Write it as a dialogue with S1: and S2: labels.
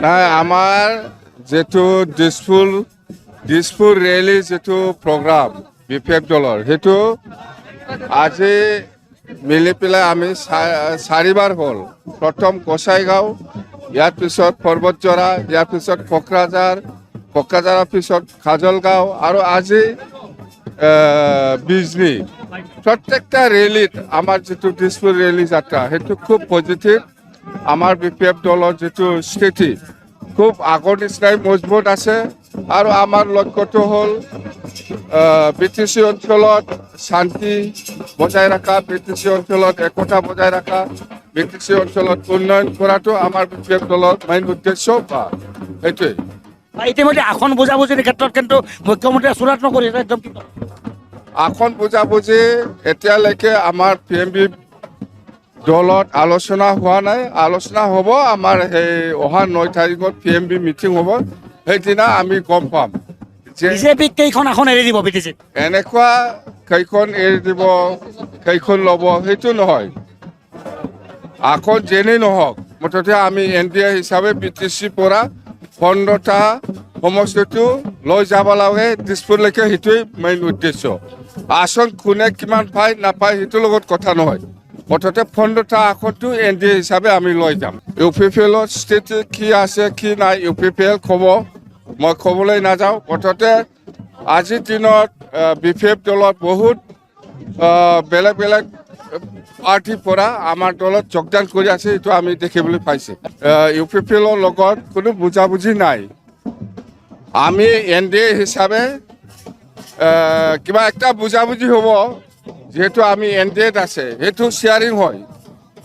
S1: নাই আমাৰ যেটো দিছপুৰ ৰেলী যেটো প্ৰগ্ৰাম বিপেক দলৰ সেইটো আজি মিলি পেলাই আমি চাৰিবাৰ হ'ল। প্ৰথম গোসাইগাঁও, ইয়াৰ পিছত পৰ্বতজৰা, ইয়াৰ পিছত কোকৰাঝাৰৰ পিছত খাজলগাঁও আৰু আজি বিজনী। প্ৰত্যেকটা ৰেলীত আমাৰ যেটো দিছপুৰ ৰেলী যাত্ৰা সেইটো খুব পজিটিভ। আমাৰ বিপেক দলৰ যেটো স্থিতি খুব আগৰ নিচিনাই মজবুত আছে আৰু আমাৰ লক্ষ্যটো হ'ল BTC অঞ্চলত শান্তি বজাই ৰখা, BTC অঞ্চলত একতা বজাই ৰখা, BTC অঞ্চলত উন্নয়ন কৰাটো আমাৰ বিপেক দলৰ মেইন উদ্দেশ্য সেইটোৱে।
S2: ইতিমধ্যে আসন বুজাবুজিৰ ক্ষেত্ৰত কিন্তু মুখ্যমন্ত্ৰীয়ে চূড়ান্ত কৰিছে একদম।
S1: আসন বুজাবুজি এতিয়ালৈকে আমাৰ PMB দলত আলোচনা হোৱা নাই। আলোচনা হ'ব আমাৰ সেই অহা 9 তাৰিখত PMB মিটিং হ'ব, সেইদিনা আমি গম পাম যে
S2: বিজেপিক কেইখন আসন এৰি দিব BTC।
S1: এনেকুৱা কেইখন এৰি দিব কেইখন ল'ব সেইটো নহয়। আসন যেনেই নহওক মুঠতে আমি NDA হিচাপে BTC পৰা 15টা সমষ্টিটো লৈ যাব লাগে দিছপুৰলৈকে, সেইটোৱেই মেইন উদ্দেশ্য। আসন কোনে কিমান পায় নাপায় সেইটোৰ লগত কথা নহয়। মুঠতে 15টা আসনটো NDA হিচাপে আমি লৈ যাম। UPPL স্থিতি কি আছে কি নাই UPPL ক'ব, মই ক'বলৈ নাযাওঁ। মুঠতে আজিৰ দিনত বিপেক দলত বহুত বেলেগ বেলেগ পাৰ্টিৰ পৰা আমাৰ দলত যোগদান কৰি আছে, এইটো আমি দেখিবলৈ পাইছোঁ। UPPL লগত কোনো বুজাবুজি নাই। আমি NDA হিচাপে কিবা একটা বুজাবুজি হ'ব, যিহেতু আমি NDAত আছে সেইটো শ্বেয়াৰিং হয়।